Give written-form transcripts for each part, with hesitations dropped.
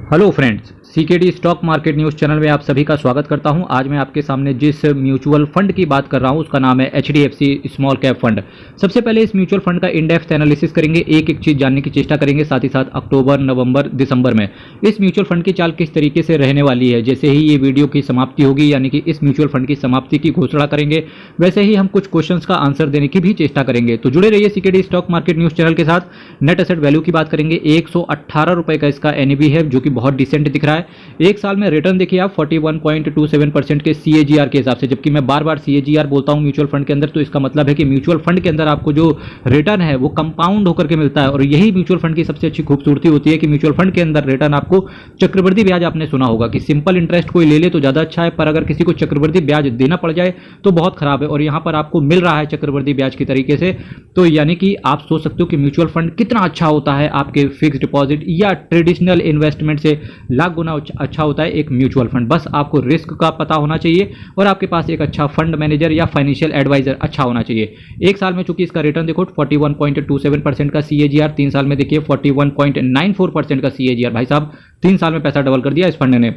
Hello friends, CKD stock market news channel में आप सभी का स्वागत करता हूं। आज मैं आपके सामने जिस म्यूचुअल फंड की बात कर रहा हूं उसका नाम है एचडीएफसी स्मॉल कैप फंड। सबसे पहले इस म्यूचुअल फंड का इन डेप्थ एनालिसिस करेंगे, एक एक चीज़ जानने की चेष्टा करेंगे। साथ ही साथ अक्टूबर, नवंबर, दिसंबर में इस म्यूचुअल फंड की चाल किस तरीके से रहने वाली है। जैसे ही ये वीडियो की समाप्ति होगी, यानी कि इस म्यूचुअल फंड की समाप्ति की घोषणा करेंगे, वैसे ही हम कुछ क्वेश्चंस का आंसर देने की भी चेष्टा करेंगे। तो जुड़े रहिए CKD stock market news channel के साथ। नेट एसेट वैल्यू की बात करेंगे, 118 रुपये का इसका एनएवी है, जो कि बहुत डिसेंट दिख रहा है। एक साल में रिटर्न देखिए आप 41.27% के सीएजीआर के हिसाब से। जबकि मैं बार बार सीएजीआर बोलता हूं म्यूचुअल फंड के अंदर, तो इसका मतलब है कि म्यूचुअल फंड के अंदर आपको जो रिटर्न है वो कंपाउंड होकर के मिलता है। और यही म्यूचुअल फंड की सबसे अच्छी खूबसूरती होती है कि म्यूचुअल फंड के अंदर रिटर्न आपको चक्रवृद्धि ब्याज, आपने सुना होगा कि सिंपल इंटरेस्ट कोई ले ले तो ज्यादा अच्छा है, पर अगर किसी को चक्रवृद्धि ब्याज देना पड़ जाए तो बहुत खराब है। और यहां पर आपको मिल रहा है चक्रवृद्धि ब्याज की तरीके से। तो यानी कि आप सोच सकते हो कि म्यूचुअल फंड कितना अच्छा होता है आपके फिक्स डिपॉजिट या ट्रेडिशनल इन्वेस्टमेंट से लाख गुना अच्छा होता है एक म्यूचुअल फंड। बस आपको रिस्क का पता होना चाहिए और आपके पास एक अच्छा फंड मैनेजर या फाइनेंशियल एडवाइजर अच्छा होना चाहिए। एक साल में चूंकि इसका रिटर्न देखो 41.27% का सीएजीआर, 3 साल में देखिए 41.94% का सीएजीआर। भाई साहब 3 साल में पैसा डबल कर दिया इस फंड ने।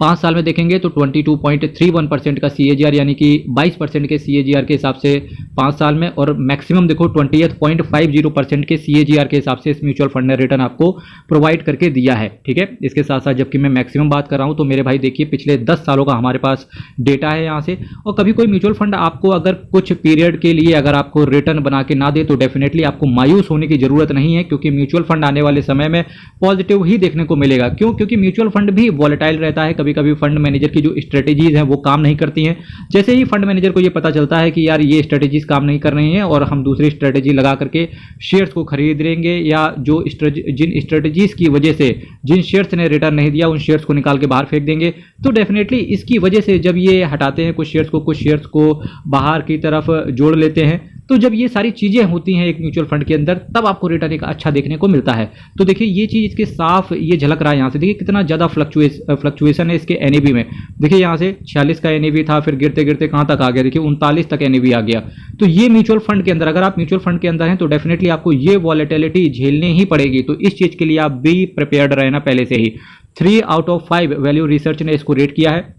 5 साल में देखेंगे तो 22.31% का सीएजीआर, यानी कि 22% के सीएजीआर के हिसाब से 5 साल में। और मैक्सिमम देखो 20.50% के सीएजीआर के हिसाब से इस म्यूचुअल फंड ने रिटर्न आपको प्रोवाइड करके दिया है। ठीक है, इसके साथ साथ जबकि मैं मैक्सिमम बात कर रहा हूं तो मेरे भाई देखिए पिछले 10 सालों का हमारे पास डेटा है यहाँ से। और कभी कोई म्यूचुअल फंड आपको अगर कुछ पीरियड के लिए अगर आपको रिटर्न बना के ना दे तो डेफिनेटली आपको मायूस होने की जरूरत नहीं है, क्योंकि म्यूचुअल फंड आने वाले समय में पॉजिटिव ही देखने को मिलेगा। क्यों? क्योंकि म्यूचुअल फंड भी वॉलेटाइल रहता है। कभी कभी फंड मैनेजर की जो स्ट्रेटेजीज हैं वो काम नहीं करती हैं। जैसे ही फंड मैनेजर को ये पता चलता है कि यार ये स्ट्रेटेजीज काम नहीं कर रही हैं और हम दूसरी स्ट्रेटेजी लगा करके शेयर्स को खरीद लेंगे, या जो जिन स्ट्रेटेजीज की वजह से जिन शेयर्स ने रिटर्न नहीं दिया उन शेयर्स को निकाल के बाहर फेंक देंगे, तो डेफिनेटली इसकी वजह से जब ये हटाते हैं कुछ शेयर्स को बाहर की तरफ जोड़ लेते हैं, तो जब ये सारी चीजें होती हैं एक म्यूचुअल फंड के अंदर, तब आपको रिटर्न एक अच्छा देखने को मिलता है। तो देखिए ये चीज इसके साफ ये झलक रहा है यहाँ से। देखिए कितना ज्यादा फ्लक्चुएशन है इसके एनएवी में। देखिए यहाँ से 46 का एनएवी था, फिर गिरते गिरते कहां तक आ गया, देखिए 39 तक एनएवी आ गया। तो ये म्यूचुअल फंड के अंदर, अगर आप म्यूचुअल फंड के अंदर हैं तो डेफिनेटली आपको ये वॉलेटिलिटी झेलनी ही पड़ेगी। तो इस चीज के लिए आप भी प्रिपेयर्ड रहना पहले से ही। 3 आउट ऑफ 5 वैल्यू रिसर्च ने इसको रेट किया है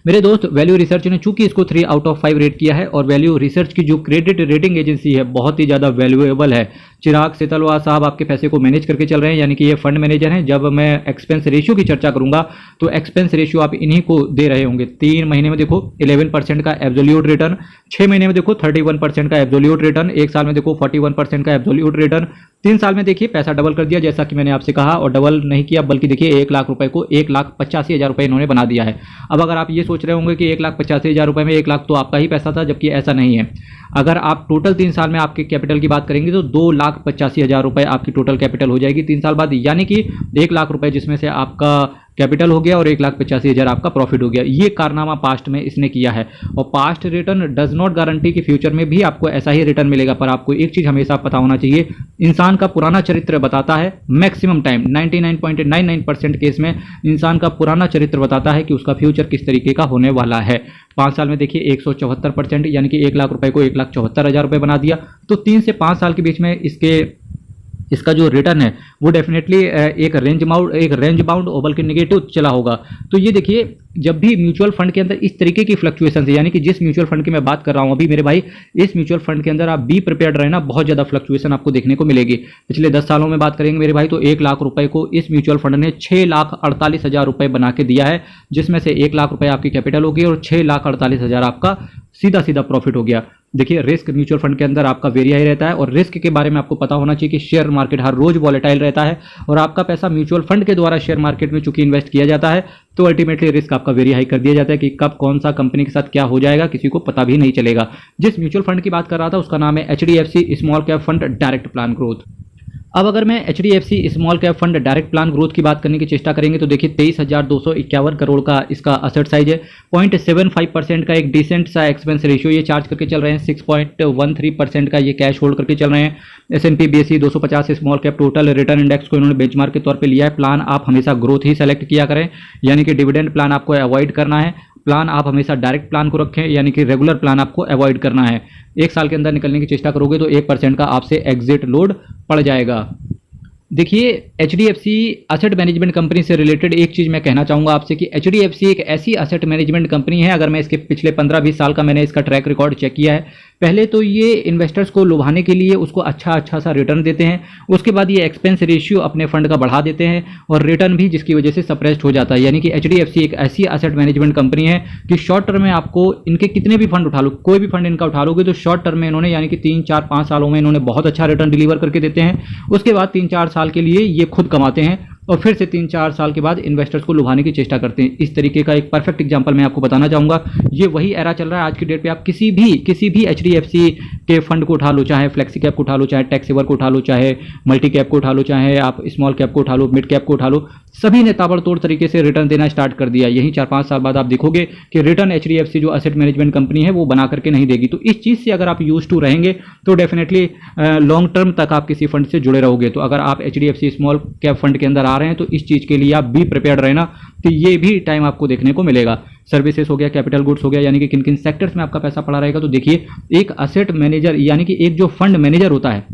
मेरे दोस्त। वैल्यू रिसर्च ने चूंकि इसको 3 आउट ऑफ 5 रेट किया है, और वैल्यू रिसर्च की जो क्रेडिट रेटिंग एजेंसी है बहुत ही ज्यादा वैल्यूएबल है। चिराग सेतलवाल साहब आपके पैसे को मैनेज करके चल रहे हैं, यानी कि ये फंड मैनेजर हैं। जब मैं एक्सपेंस रेशियो की चर्चा करूंगा तो एक्सपेंस रेशियो आप इन्हीं को दे रहे होंगे। 3 महीने में देखो 11% का एब्सोल्यूट रिटर्न, 6 महीने में देखो 31% का एब्सोल्यूट रिटर्न, 1 साल में देखो 41% का एब्सोल्यूट रिटर्न, 3 साल में देखिए पैसा डबल कर दिया, जैसा कि मैंने आपसे कहा। और डबल नहीं किया बल्कि देखिए 1 लाख रुपए को 1,85,000 रुपए इन्होंने बना दिया है। अब अगर आप ये सोच रहे होंगे कि 1,85,000 रुपए में 1 लाख तो आपका ही पैसा था, जबकि ऐसा नहीं है। अगर आप टोटल 3 साल में आपके कैपिटल की बात करेंगे तो 2,85,000 रुपए आपकी टोटल कैपिटल हो जाएगी 3 साल बाद, यानी कि 1 लाख रुपए जिसमें से आपका कैपिटल हो गया और 1,85,000 आपका प्रॉफिट हो गया। ये कारनामा पास्ट में इसने किया है। और past return does not guarantee कि फ्यूचर में भी आपको ऐसा ही रिटर्न मिलेगा, पर आपको एक चीज हमेशा पता होना चाहिए, इंसान का पुराना चरित्र बताता है मैक्सिमम टाइम 99.99% केस में इंसान का पुराना चरित्र बताता है कि उसका फ्यूचर किस तरीके का होने वाला है। 5 साल में देखिए 174%, यानी कि 1 लाख रुपए को 1,74,000 रुपए बना दिया। तो 3 से 5 साल के बीच में इसका जो रिटर्न है वो डेफिनेटली एक रेंज बाउंड और बल्कि नेगेटिव चला होगा। तो ये देखिए जब भी म्यूचुअल फंड के अंदर इस तरीके की फ्लक्चुएशन है, यानी कि जिस म्यूचुअल फंड की मैं बात कर रहा हूं अभी मेरे भाई, इस म्यूचुअल फंड के अंदर आप बी प्रिपेयर्ड रहना, बहुत ज्यादा फ्लक्चुएशन आपको देखने को मिलेगी। पिछले 10 सालों में बात करेंगे मेरे भाई तो 1 लाख रुपए को इस म्यूचुअल फंड ने 6,48,000 रुपए बना के दिया है, जिसमें से 1 लाख रुपए आपकी कैपिटल होगी और 6,48,000 आपका सीधा सीधा प्रॉफिट हो गया। देखिए रिस्क म्यूचुअल फंड के अंदर आपका वेरिया ही रहता है, और रिस्क के बारे में आपको पता होना चाहिए कि शेयर मार्केट हर रोज वॉलेटाइल रहता है, और आपका पैसा म्यूचुअल फंड के द्वारा शेयर मार्केट में चूंकि इन्वेस्ट किया जाता है तो अल्टीमेटली रिस्क आपका वेरी हाई कर दिया जाता है कि कब कौन सा कंपनी के साथ क्या हो जाएगा किसी को पता भी नहीं चलेगा। जिस म्यूचुअल फंड की बात कर रहा था उसका नाम है HDFC small cap fund direct plan growth. अब अगर मैं HDFC small cap fund direct plan growth की बात करने की चेष्टा करेंगे तो देखिए 23,251 करोड़ का इसका असेट साइज है। 0.75% का एक डिसेंट सा एक्सपेंस रेशियो ये चार्ज करके चल रहे हैं। 6.13% का ये कैश होल्ड करके चल रहे हैं। S&P BSE 250 small cap total return index को इन्होंने बेंचमार्क के तौर पे लिया है। प्लान आप हमेशा ग्रोथ ही सेलेक्ट किया करें, यानी कि डिविडेंड प्लान आपको अवॉइड करना है। प्लान आप हमेशा डायरेक्ट प्लान को रखें, यानी कि रेगुलर प्लान आपको अवॉइड करना है। 1 साल के अंदर निकलने की चेष्टा करोगे तो 1% का आपसे एग्जिट लोड पड़ जाएगा। देखिए, एचडीएफसी असेट मैनेजमेंट कंपनी से रिलेटेड एक चीज़ मैं कहना चाहूँगा आपसे कि एचडीएफसी एक ऐसी असेट मैनेजमेंट कंपनी है, अगर मैं इसके पिछले 15-20 साल का मैंने इसका ट्रैक रिकॉर्ड चेक किया है, पहले तो ये इन्वेस्टर्स को लुभाने के लिए उसको अच्छा सा रिटर्न देते हैं, उसके बाद ये एक्सपेंस रेशियो अपने फंड का बढ़ा देते हैं और रिटर्न भी जिसकी वजह से सप्रेस्ड हो जाता है। यानी कि एचडीएफसी एक ऐसी असेट मैनेजमेंट कंपनी है कि शॉर्ट टर्म में आपको इनके कितने भी फंड उठा लो, कोई भी फंड इनका उठा लोगे तो शॉर्ट टर्म में इन्होंने यानी कि 3-4-5 सालों में इन्होंने बहुत अच्छा रिटर्न डिलीवर करके देते हैं। उसके बाद 3-4 साल के लिए ये खुद कमाते हैं और फिर से 3-4 साल के बाद इन्वेस्टर्स को लुभाने की चेष्टा करते हैं। इस तरीके का एक परफेक्ट एग्जांपल मैं आपको बताना चाहूँगा। ये वही एरा चल रहा है आज की डेट पे। आप किसी भी एचडीएफसी के फंड को उठा लो, चाहे फ्लेक्सी कैप को उठा लो, चाहे टैक्स सेवर को उठा लो, चाहे मल्टी कैप को उठा लो, चाहे आप स्मॉल कैप को उठा लो, मिड कैप को उठा लो, सभी ने ताबड़तोड़ तरीके से रिटर्न देना स्टार्ट कर दिया। यही 4-5 साल बाद आप देखोगे कि रिटर्न एचडीएफसी जो असेट मैनेजमेंट कंपनी है वो बना करके नहीं देगी। तो इस चीज़ से अगर आप यूज टू रहेंगे तो डेफिनेटली लॉन्ग टर्म तक आप किसी फंड से जुड़े रहोगे। तो अगर आप एचडीएफसी स्मॉल कैप फंड के अंदर आ रहे हैं तो इस चीज़ के लिए आप बी प्रिपेयर्ड रहना कि ये भी टाइम आपको देखने को मिलेगा। सर्विसेज हो गया, कैपिटल गुड्स हो गया, यानी कि किन किन सेक्टर्स में आपका पैसा पड़ा रहेगा। तो देखिए, एक असेट मैनेजर यानी कि एक जो फंड मैनेजर होता है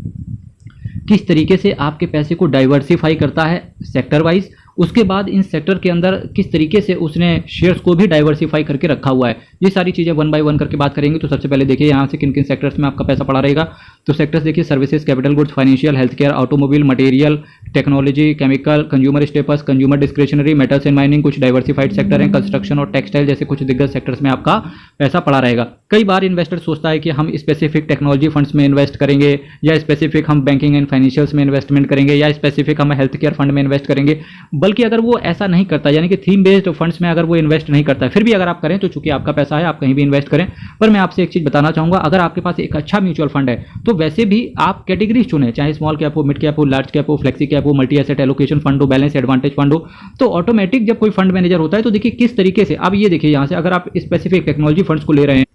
किस तरीके से आपके पैसे को डाइवर्सिफाई करता है सेक्टर वाइज, उसके बाद इन सेक्टर के अंदर किस तरीके से उसने शेयर्स को भी डाइवर्सिफाई करके रखा हुआ है, ये सारी चीज़ें 1 बाय 1 करके बात करेंगे। तो सबसे पहले देखिए यहाँ से किन किन सेक्टर्स में आपका पैसा पड़ा रहेगा। तो सेक्टर्स देखिए, services, capital goods, financial, health care, automobile, material, technology, chemical, consumer staples, consumer discretionary, metals and mining, कुछ डाइवर्सिफाइड सेक्टर हैं, कंस्ट्रक्शन और टेक्सटाइल जैसे कुछ दिग्गज सेक्टर्स में आपका पैसा पड़ा रहेगा। कई बार इन्वेस्टर सोचता है कि हम स्पेसिफिक टेक्नोलॉजी फंड्स में इन्वेस्ट करेंगे, या स्पेसिफिक हम बैंकिंग एंड फाइनेंशियल्स में इन्वेस्टमेंट करेंगे, या स्पेसिफिक हम हेल्थ केयर फंड में इन्वेस्ट करेंगे। बल्कि अगर वो ऐसा नहीं करता, यानी कि थीम बेस्ड फंड्स में अगर वो इन्वेस्ट नहीं करता है, फिर भी अगर आप करें तो चूंकि आपका पैसा है आप कहीं भी इन्वेस्ट करें। पर मैं आपसे एक चीज बताना चाहूंगा, अगर आपके पास एक अच्छा म्यूचुअल फंड है तो वैसे भी आप कैटेगरीज चुने, चाहे स्मॉल कैप हो, मिड कैप हो, लार्ज कैप हो, फ्लेक्सी कैप हो, मल्टी एसेट एलोकेशन फंड हो, बैलेंस एडवांटेज फंड हो। तो ऑटोमेटिक जब कोई फंड मैनेजर होता है तो देखिए किस तरीके से, अब ये देखिए यहाँ से अगर आप स्पेसिफिक टेक्नोलॉजी फंड्स को ले रहे हैं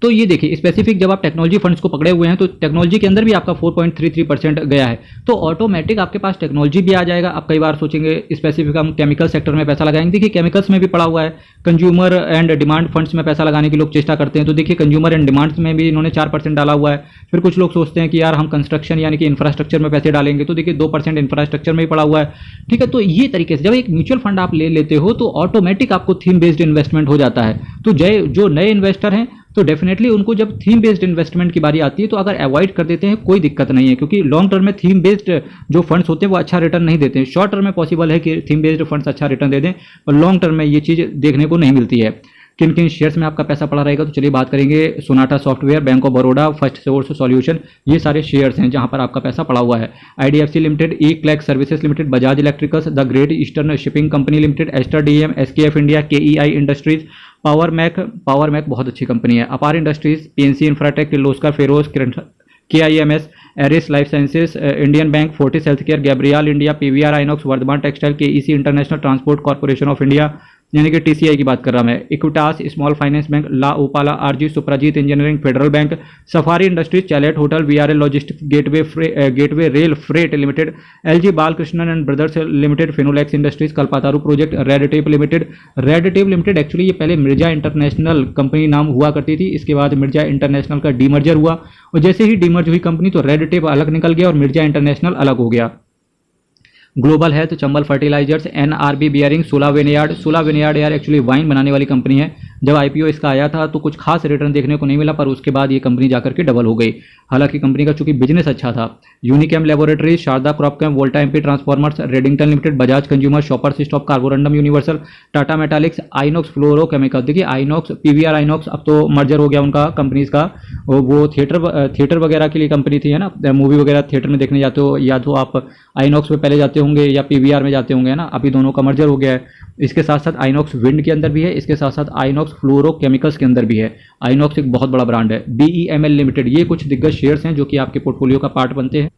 तो ये देखिए स्पेसिफिक जब आप टेक्नोलॉजी फंड्स को पकड़े हुए हैं तो टेक्नोलॉजी के अंदर भी आपका 4.33% गया है। तो ऑटोमेटिक आपके पास टेक्नोलॉजी भी आ जाएगा। आप कई बार सोचेंगे स्पेसिफिक हम केमिकल सेक्टर में पैसा लगाएंगे, देखिए केमिकल्स में भी पड़ा हुआ है। कंज्यूमर एंड डिमांड फंड्स में पैसा लगाने की लोग चेष्टा करते हैं, तो देखिए कंज्यूमर एंड डिमांड्स में भी इन्होंने 4% डाला हुआ है। फिर कुछ लोग सोचते हैं कि यार हम कंस्ट्रक्शन यानी कि इंफ्रास्ट्रक्चर में पैसे डालेंगे, तो देखिए 2% इंफ्रास्ट्रक्चर में ही पड़ा हुआ है। ठीक है, तो ये तरीके से जब एक म्यूचुअल फंड आप ले लेते हो तो ऑटोमेटिक आपको थीम बेस्ड इन्वेस्टमेंट हो जाता है। तो जो नए इन्वेस्टर हैं तो डेफिनेटली उनको जब थीम बेस्ड इन्वेस्टमेंट की बारी आती है तो अगर अवॉइड कर देते हैं कोई दिक्कत नहीं है, क्योंकि लॉन्ग टर्म में थीम बेस्ड जो फंड्स होते हैं वो अच्छा रिटर्न नहीं देते हैं। शॉर्ट टर्म में पॉसिबल है कि थीम बेस्ड फंड्स अच्छा रिटर्न दे दें, और लॉन्ग टर्म में ये चीज़ देखने को नहीं मिलती है। किन किन शेयर्स में आपका पैसा पड़ा रहेगा, तो चलिए बात करेंगे। Sonata software, bank of Baroda, first source solution, ये सारे शेयर्स हैं जहां पर आपका पैसा पड़ा हुआ है। IDFC limited, E Clerx services limited, Bajaj electricals, the great eastern shipping company limited, Aster DM, SKF India, KEI industries, power Mech बहुत अच्छी कंपनी है, Apar industries, PNC infratech, Kirloskar ferrous, KIMS, Eris life sciences, Indian bank, Fortis health care, Gabriel India, PVR Inox, Vardhman textile, KEC international transport corporation of India यानी कि TCI की बात कर रहा मैं, Equitas small finance bank, La ओपाला, RG Suprajit engineering, federal bank, safari industries, chalet hotel, VRL logistics, gateway rail freight limited, LG Balakrishnan and brothers limited, Finolex industries, Kalpataru project, red tape limited actually ये पहले Mirza international company नाम हुआ करती थी, इसके बाद Mirza international का demerger हुआ, और जैसे ही डीमर्ज हुई कंपनी तो रेड टेप अलग निकल गया और मिर्जा इंटरनेशनल अलग हो गया। Global health, Chambal fertilisers, NRB bearing, Sula vineyard यार एक्चुअली वाइन बनाने वाली कंपनी है। जब आईपीओ इसका आया था तो कुछ खास रिटर्न देखने को नहीं मिला, पर उसके बाद ये कंपनी जाकर के डबल हो गई। हालांकि कंपनी का चूंकि बिजनेस अच्छा था। Unichem laboratories, Sharda cropchem, Voltamp transformers, Redington limited, Bajaj consumer, shoppers stop, Carborundum universal, Tata metaliks, Inox fluorochemical. देखिए आइनॉक्स, पीवीआर आइनॉक्स अब तो मर्जर हो गया उनका कंपनीज का। वो थिएटर वगैरह के लिए कंपनी थी, है ना, मूवी वगैरह थिएटर में देखने जाते हो या तो आप आइनॉक्स में पहले जाते होंगे या पीवीआर में जाते होंगे, है ना, अभी दोनों का मर्जर हो गया है। इसके साथ साथ आइनॉक्स विंड के अंदर भी है, इसके साथ साथ आइनॉक्स फ्लोरोकेमिकल्स के अंदर भी है। आइनॉक्स एक बहुत बड़ा ब्रांड है। बीईएमएल लिमिटेड, ये कुछ दिग्गज शेयर्स हैं जो कि आपके पोर्टफोलियो का पार्ट बनते हैं।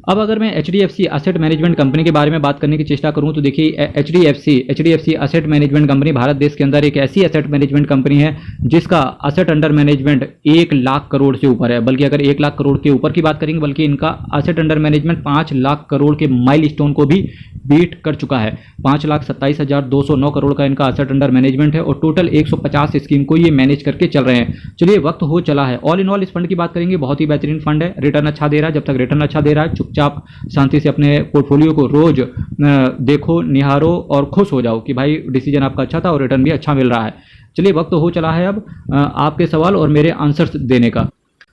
अब अगर मैं एचडीएफसी असेट मैनेजमेंट कंपनी के बारे में बात करने की चेष्टा करूं तो देखिए HDFC asset management company Bharat देश के अंदर एक ऐसी असेट मैनेजमेंट कंपनी है जिसका asset under management 1 lakh crore से ऊपर है। बल्कि अगर 1 लाख करोड़ के ऊपर की बात करेंगे, बल्कि इनका asset under management 5 lakh crore के माइलस्टोन को भी बीट कर चुका है। 5,27,209 करोड़ का इनका असेट अंडर मैनेजमेंट है और टोटल 150 स्कीम को ये मैनेज करके चल रहे हैं। चलिए वक्त हो चला है। ऑल इन ऑल इस फंड की बात करेंगे, बहुत ही बेहतरीन फंड है, रिटर्न अच्छा दे रहा है। जब तक रिटर्न अच्छा दे रहा है चुपचाप शांति से अपने पोर्टफोलियो को रोज देखो, निहारो और खुश हो जाओ कि भाई डिसीजन आपका अच्छा था और रिटर्न भी अच्छा मिल रहा है। चलिए, वक्त हो चला है अब आपके सवाल और मेरे आंसर्स देने का।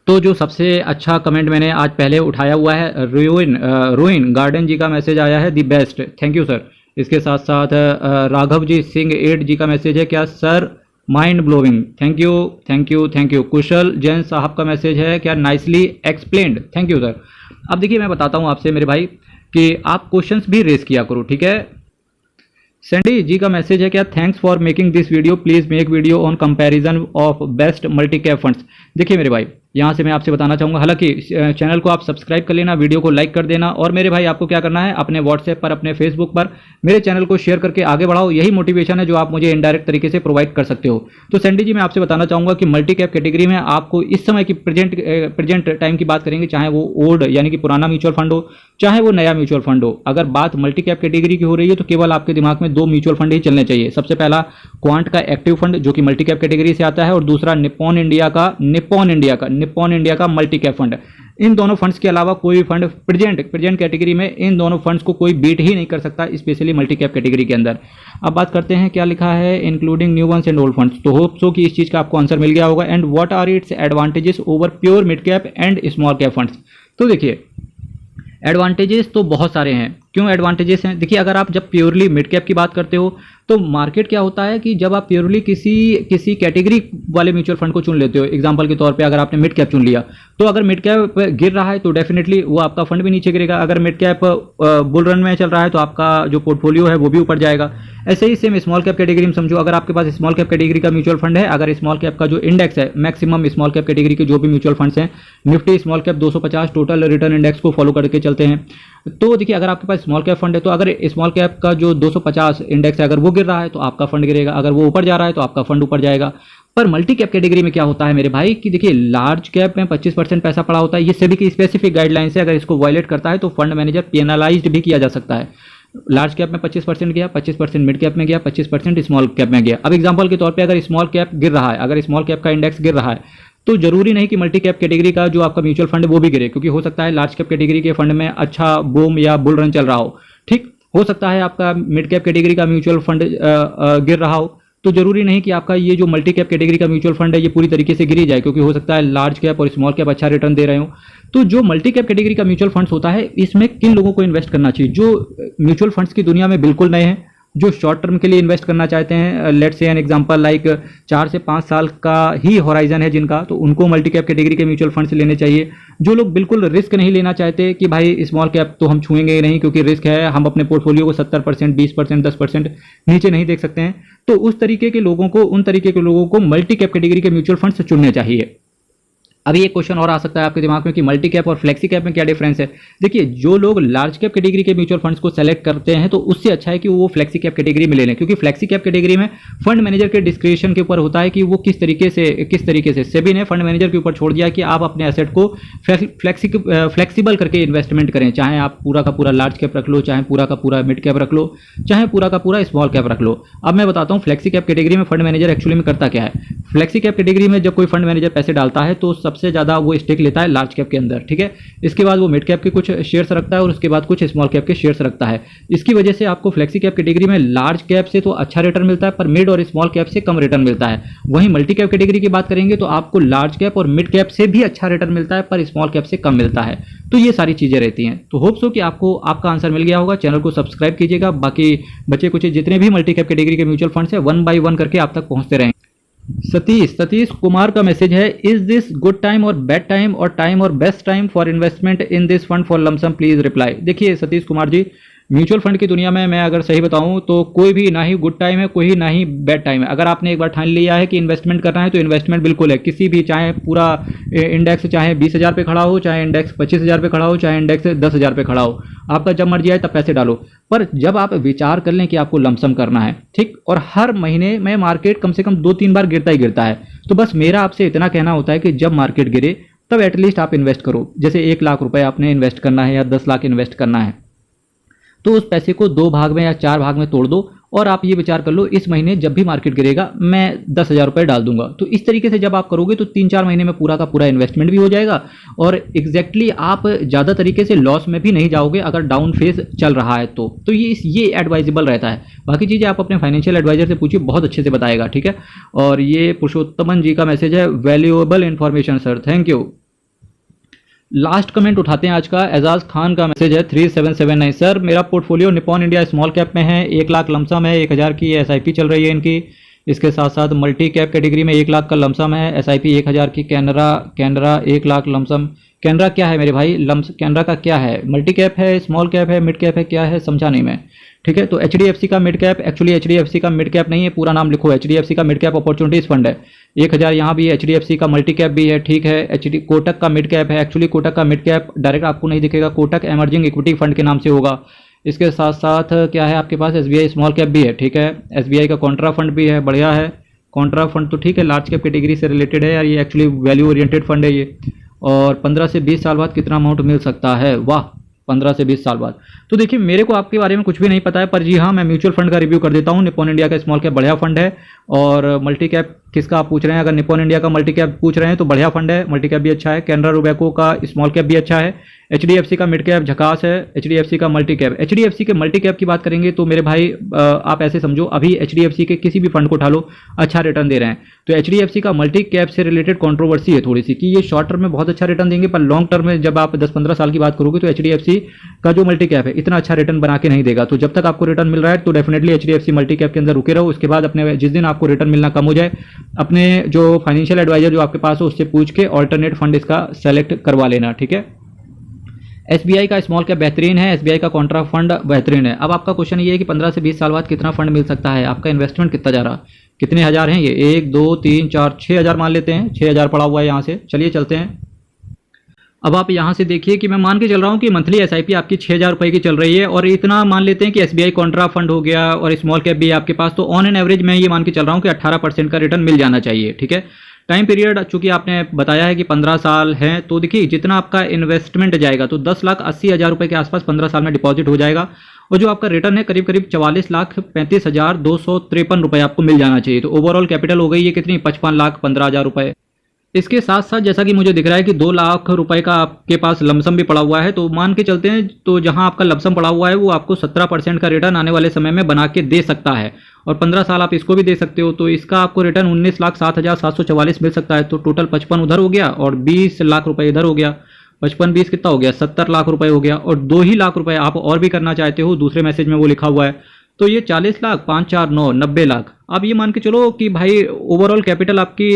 तो जो सबसे अच्छा कमेंट मैंने आज पहले उठाया हुआ है, रोइन गार्डन जी का मैसेज आया है, the best, thank you sir. इसके साथ साथ राघव जी सिंह 8 जी का मैसेज है, क्या sir mind blowing, thank you thank you thank you. Kushal Jain साहब का मैसेज है, क्या nicely explained, thank you sir. अब देखिए, मैं बताता हूँ आपसे मेरे भाई कि आप क्वेश्चंस भी रेज किया करो, ठीक है। सैंडी जी का मैसेज है, क्या thanks for making this video, please make video on comparison of best multi cap funds. देखिए मेरे भाई, यहाँ से मैं आपसे बताना चाहूँगा, हालांकि चैनल को आप सब्सक्राइब कर लेना, वीडियो को लाइक कर देना, और मेरे भाई आपको क्या करना है, अपने व्हाट्सएप पर, अपने फेसबुक पर मेरे चैनल को शेयर करके आगे बढ़ाओ। यही मोटिवेशन है जो आप मुझे इनडायरेक्ट तरीके से प्रोवाइड कर सकते हो। तो सैंडी जी, मैं आपसे बताना चाहूँगा कि मल्टी कैप कैटेगरी में आपको इस समय की प्रेजेंट टाइम की बात करेंगे, चाहे वो ओल्ड यानी कि पुराना म्यूचुअल फंड हो, चाहे वो नया म्यूचुअल फंड हो। अगर बात मल्टी कैप कैटेगरी की हो रही है तो केवल आपके दिमाग में 2 म्यूचुअल फंड ही चलने चाहिए। सबसे पहला क्वांट का एक्टिव फंड जो कि मल्टी कैप कैटेगरी से आता है, और दूसरा निप्पॉन इंडिया का मल्टी कैप फंड। इन दोनों फंड्स के अलावा कोई फंड प्रेजेंट कैटेगरी में इन दोनों फंड्स को कोई बीट ही नहीं कर सकता, स्पेशली मल्टी कैप कैटेगरी के अंदर। अब बात करते हैं, क्या लिखा है, including new ones and old funds. तो होप सो कि इस चीज का आपको आंसर मिल गया होगा। And what are its advantages over pure mid cap and small cap funds. तो देखिए, एडवांटेजेस तो बहुत सारे हैं। क्यों एडवांटेजेस हैं? देखिए, अगर आप जब प्योरली मिड कैप की बात करते हो तो मार्केट क्या होता है कि जब आप प्योरली किसी कैटेगरी वाले म्यूचुअल फंड को चुन लेते हो, एग्जांपल के तौर पे अगर आपने मिड कैप चुन लिया, तो अगर मिड कैप गिर रहा है तो डेफिनेटली वो आपका फंड भी नीचे गिरेगा। अगर मिड कैप बुल रन में चल रहा है तो आपका जो पोर्टफोलियो है वो भी ऊपर जाएगा। ऐसे ही सेम स्मॉल कैप कैटेगरी में समझो, अगर आपके पास स्मॉल कैप कैटेगरी का म्यूचुअल फंड है, अगर स्मॉल कैप का जो इंडेक्स है, मैक्सिमम स्मॉल कैप कैटेगरी के जो भी म्यूचुअल फंड्स हैं, Nifty small cap 250 total return index को फॉलो करके चलते हैं। तो देखिए, अगर आपके पास स्मॉल कैप फंड है तो अगर स्मॉल कैप का जो 250 इंडेक्स है अगर वो गिर रहा है तो आपका फंड गिरेगा, अगर वो ऊपर जा रहा है तो आपका फंड ऊपर जाएगा। पर मल्टी कैप कैटेगरी में क्या होता है मेरे भाई कि देखिए, लार्ज कैप में 25% पैसा पड़ा होता है। ये सेबी की स्पेसिफिक गाइडलाइंस है, अगर इसको वायलेट करता है तो फंड मैनेजर पेनलाइज्ड भी किया जा सकता है। लार्ज कैप में 25% गया, 25% मिड कैप में गया, 25% स्मॉल कैप में गया। अब एग्जांपल के तौर पे अगर स्मॉल कैप गिर रहा है, अगर स्मॉल कैप का इंडेक्स गिर रहा है, तो जरूरी नहीं कि मल्टी कैप कैटेगरी का जो आपका म्यूचुअल फंड है वो भी गिरे, क्योंकि हो सकता है लार्ज कैप कैटेगरी के फंड में अच्छा बूम या बुल रन चल रहा हो। ठीक हो सकता है आपका मिड कैप कैटेगरी का म्यूचुअल फंड गिर रहा हो, तो जरूरी नहीं कि आपका ये जो मल्टी कैप कैटेगरी का म्यूचुअल फंड है ये पूरी तरीके से गिरी जाए, क्योंकि हो सकता है लार्ज कैप और स्मॉल कैप अच्छा रिटर्न दे रहे हो। तो जो मल्टी कैप कैटेगरी का म्यूचुअल फंड्स होता है, इसमें किन लोगों को इन्वेस्ट करना चाहिए? जो म्यूचुअल फंड्स की दुनिया में बिल्कुल नए हैं, जो शॉर्ट टर्म के लिए इन्वेस्ट करना चाहते हैं, let's say an example like 4 से 5 साल का ही होराइजन है जिनका, तो उनको मल्टी कैप कैटेगरी के म्यूचुअल फंड्स लेने चाहिए। जो लोग बिल्कुल रिस्क नहीं लेना चाहते कि भाई स्मॉल कैप तो हम छुएंगे ही नहीं क्योंकि रिस्क है, हम अपने पोर्टफोलियो को 70%, 20%, 10% नीचे नहीं देख सकते हैं, तो उन तरीके के लोगों को मल्टी कैप कैटेगरी के म्यूचुअल फंड्स चुनने चाहिए। अभी एक क्वेश्चन और आ सकता है आपके दिमाग में कि मल्टी कैप और फ्लेक्सी कैप में क्या डिफरेंस है। देखिए, जो लोग लार्ज कैप कैटेगरी के म्यूचुअल फंड्स को सेलेक्ट करते हैं तो उससे अच्छा है कि वो फ्लेक्सी कैप कैटेगरी में ले लें, क्योंकि फ्लेक्सी कैप कैटेगरी में फंड मैनेजर के डिस्क्रिप्शन के ऊपर होता है कि वो किस तरीके से सेबी ने फंड मैनेजर के ऊपर छोड़ दिया कि आप अपने एसेट को फ्लेक्सिबल करके इन्वेस्टमेंट करें, चाहे आप पूरा का पूरा लार्ज कैप रख लो, चाहे पूरा का पूरा मिड कैप रख लो, चाहे पूरा का पूरा स्मॉल कैप रख लो। अब मैं बताता हूँ फ्लेक्सी कैप कैटेगरी में फंड मैनेजर एक्चुअली में करता क्या है। फ्लेक्सी कैप कैटेगरी में जब कोई फंड मैनेजर पैसे डालता है तो सबसे ज्यादा वो स्टेक लेता है लार्ज कैप के अंदर, ठीक है। इसके बाद वो मिड कैप के कुछ शेयर्स रखता है और उसके बाद कुछ स्मॉल कैप के शेयर्स रखता है। इसकी वजह से आपको फ्लेक्सी कैप कैटेगरी में लार्ज कैप से तो अच्छा रिटर्न मिलता है, पर मिड और स्मॉल कैप से कम रिटर्न मिलता है। वहीं मल्टी कैप कैटेगरी की बात करेंगे तो आपको लार्ज कैप और मिड कैप से भी अच्छा रिटर्न मिलता है, पर स्मॉल कैप से कम मिलता है। तो ये सारी चीजें रहती हैं। तो होप सो कि आपको आपका आंसर मिल गया होगा। चैनल को सब्सक्राइब कीजिएगा, बाकी बचे कुछ जितने भी मल्टी कैप कैटेगरी के म्यूचुअल फंड्स है 1 बाय 1 करके आप तक पहुंचते रहेंगे। सतीश कुमार का मैसेज है, इज दिस गुड टाइम और बैड टाइम और best time for investment in this fund for lump sum, please reply. देखिए सतीश कुमार जी, म्यूचुअल फंड की दुनिया में मैं अगर सही बताऊं तो कोई भी ना ही गुड टाइम है, कोई ना ही बैड टाइम है। अगर आपने एक बार ठान लिया है कि इन्वेस्टमेंट करना है तो इन्वेस्टमेंट बिल्कुल है, किसी भी, चाहे पूरा इंडेक्स चाहे 20,000 पे खड़ा हो, चाहे इंडेक्स 25,000 पे खड़ा हो, चाहे इंडेक्स 10,000 पे खड़ा हो, आपका जब मर्जी आए तब पैसे डालो। पर जब आप विचार कर लें कि आपको लमसम करना है, ठीक, और हर महीने में मार्केट कम से कम 2-3 बार गिरता ही गिरता है, तो बस मेरा आपसे इतना कहना होता है कि जब मार्केट गिरे तब एटलीस्ट आप इन्वेस्ट करो। जैसे 1 लाख रुपए आपने इन्वेस्ट करना है या 10 लाख इन्वेस्ट करना है, तो उस पैसे को 2 भाग में या 4 भाग में तोड़ दो और आप ये विचार कर लो इस महीने जब भी मार्केट गिरेगा मैं 10,000 रुपये डाल दूंगा। तो इस तरीके से जब आप करोगे तो 3-4 महीने में पूरा का पूरा इन्वेस्टमेंट भी हो जाएगा और एग्जैक्टली आप ज़्यादा तरीके से लॉस में भी नहीं जाओगे अगर डाउन फेज चल रहा है तो ये एडवाइजेबल रहता है। बाकी चीज़ें आप अपने फाइनेंशियल एडवाइजर से पूछिए, बहुत अच्छे से बताएगा, ठीक है। और ये पुरुषोत्तमन जी का मैसेज है, valuable information sir, thank you. Last comment उठाते हैं आज का। एजाज खान का मैसेज है 3779 सर, मेरा portfolio Nippon India small cap में है, 1 लाख लमसम है, 1000 की एसआईपी चल रही है इनकी। इसके साथ साथ मल्टी कैप कैटेगरी में 1 लाख का लमसम है, एसआईपी 1000 की। कैनरा 1 लाख लमसम। कैनरा क्या है मेरे भाई, कैनरा का क्या है, मल्टी कैप है, स्मॉल कैप है, मिड कैप है, क्या है समझा नहीं मैं, ठीक है। तो एचडीएफसी का मिड कैप, एक्चुअली एचडीएफसी का मिड कैप नहीं है, पूरा नाम लिखो, एचडीएफसी का मिड कैप अपॉर्चुनिटीज फंड है। 1000 यहाँ भी है, एचडीएफसी का मल्टी कैप भी है, ठीक है। कोटक का मिड कैप है, एक्चुअली कोटक का मिड कैप डायरेक्ट आपको नहीं दिखेगा, कोटक एमर्जिंग इक्विटी फंड के नाम से होगा। इसके साथ साथ क्या है आपके पास, एसबीआई स्मॉल कैप भी है, ठीक है। एसबीआई का कॉन्ट्रा फंड भी है, बढ़िया है। कॉन्ट्रा फंड तो ठीक है, लार्ज कैप कैटेगरी से रिलेटेड है यार, ये एक्चुअली वैल्यू ओरिएंटेड फंड है ये। और 15 से 20 साल बाद कितना अमाउंट मिल सकता है, वाह, 15 से 20 साल बाद। तो देखिए मेरे को आपके बारे में कुछ भी नहीं पता है, पर जी हाँ मैं म्यूचुअल फंड का रिव्यू कर देता हूँ। निपॉन इंडिया का स्मॉल कैप बढ़िया फंड है। और मल्टी कैप किसका आप पूछ रहे हैं, अगर निपॉन इंडिया का मल्टी कैप पूछ रहे हैं तो बढ़िया फंड है, मल्टी कैप भी अच्छा है। कैनरा रोबेको का स्मॉल कैप भी अच्छा है। एचडीएफसी का मिड कैप झकास है, एचडीएफसी का मल्टी कैप। एचडीएफसी के मल्टी कैप की बात करेंगे तो मेरे भाई आप ऐसे समझो, अभी एचडीएफसी के किसी भी फंड को उठा लो अच्छा रिटर्न दे रहे हैं। तो एचडीएफसी का मल्टी कैप से रिलेटेड कंट्रोवर्सी है थोड़ी सी कि ये शॉर्ट टर्म में बहुत अच्छा रिटर्न देंगे, पर लॉन्ग टर्म में जब आप 10-15 साल की बात करोगे तो एचडीएफसी का जो मल्टी कैप है इतना अच्छा रिटर्न बना के नहीं देगा। तो जब तक आपको रिटर्न मिल रहा है तो डेफिनेटली एचडीएफसी मल्टी कैप के अंदर रुके रहो। उसके बाद अपने जिस दिन आपको रिटर्न मिलना कम हो जाए, अपने जो फाइनेंशियल एडवाइजर जो आपके पास हो उससे पूछ के ऑल्टरनेट फंड इसका सेलेक्ट करवा लेना, ठीक है। एसबीआई का स्मॉल कैप बेहतरीन है, एसबीआई का कॉन्ट्रा फंड बेहतरीन है। अब आपका क्वेश्चन ये है कि 15 से 20 साल बाद कितना फंड मिल सकता है, आपका इन्वेस्टमेंट कितना जा रहा, कितने हज़ार हैं ये, 1 2 3 4 6,000 मान लेते हैं, 6,000 पड़ा हुआ है यहाँ से। चलिए चलते हैं। अब आप यहाँ से देखिए कि मैं मान के चल रहा हूँ कि मंथली एसआईपी आपकी 6,000 रुपये की चल रही है, और इतना मान लेते हैं कि एसबीआई कॉन्ट्रा फंड हो गया और स्मॉल कैप भी है आपके पास, तो ऑन एन एवरेज मैं ये मान के चल रहा हूँ कि 18% का रिटर्न मिल जाना चाहिए, ठीक है। टाइम पीरियड चूंकि आपने बताया है कि 15 साल है, तो देखिए जितना आपका इन्वेस्टमेंट जाएगा तो 10,80,000 रुपये के आसपास 15 साल में डिपॉजिट हो जाएगा, और जो आपका रिटर्न है करीब करीब 44,35,253 रुपये आपको मिल जाना चाहिए। तो ओवरऑल कैपिटल हो गई है कितनी, 55,15,000 रुपये। इसके साथ साथ जैसा कि मुझे दिख रहा है कि 2 लाख रुपए का आपके पास लमसम भी पड़ा हुआ है, तो मान के चलते हैं तो जहां आपका लमसम पड़ा हुआ है वो आपको 17% का रिटर्न आने वाले समय में बना के दे सकता है, और 15 साल आप इसको भी दे सकते हो, तो इसका आपको रिटर्न 19,07,744 मिल सकता है। तो टोटल 55 उधर हो गया और 20 लाख रुपए इधर हो गया, 55-20 कितना हो गया, 70 लाख रुपए हो गया। और 2 ही लाख रुपए आप और भी करना चाहते हो, दूसरे मैसेज में वो लिखा हुआ है, तो ये 40 लाख 5 4 9 90 लाख। आप ये मान के चलो कि भाई ओवरऑल कैपिटल आपकी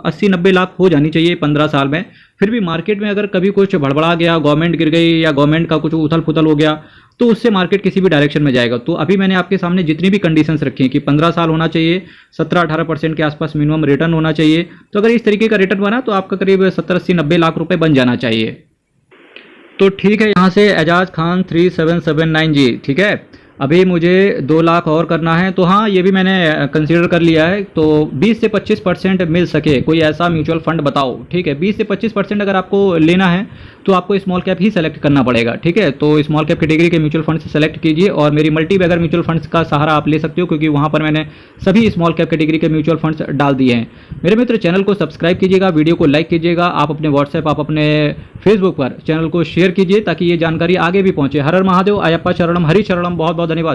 80-90 लाख हो जानी चाहिए 15 साल में। फिर भी मार्केट में अगर कभी कुछ भड़बड़ा गया, गवर्नमेंट गिर गई या गवर्नमेंट का कुछ उथल पुथल हो गया, तो उससे मार्केट किसी भी डायरेक्शन में जाएगा। तो अभी मैंने आपके सामने जितनी भी कंडीशंस रखी हैं कि 15 साल होना चाहिए, 17-18% के आसपास मिनिमम रिटर्न होना चाहिए, तो अगर इस तरीके का रिटर्न बना तो आपका करीब 70-80-90 लाख रुपए बन जाना चाहिए। तो ठीक है, यहाँ से एजाज खान 3779 जी, ठीक है। अभी मुझे 2 लाख और करना है, तो हाँ ये भी मैंने कंसीडर कर लिया है। तो 20 से 25% मिल सके कोई ऐसा म्यूचुअल फंड बताओ, ठीक है। 20 से 25% अगर आपको लेना है तो आपको स्मॉल कैप ही सेलेक्ट करना पड़ेगा, ठीक है। तो स्मॉल कैप कैटेगरी के म्यूचुअल फंड से सेलेक्ट कीजिए, और मेरी मल्टी बैगर म्यूचुअल फंड्स का सहारा आप ले सकते हो, क्योंकि वहाँ पर मैंने सभी स्मॉल कैप कैटेगरी के म्यूचुअल फंड्स डाल दिए हैं। मेरे मित्र चैनल को सब्सक्राइब कीजिएगा, वीडियो को लाइक कीजिएगा, आप अपने व्हाट्सएप, आप अपने फेसबुक पर चैनल को शेयर कीजिए ताकि ये जानकारी आगे भी पहुँचे। हर हर महादेव, अयप्पा चरणम, हरि चरणम, बहुत बहुत धन्यवाद।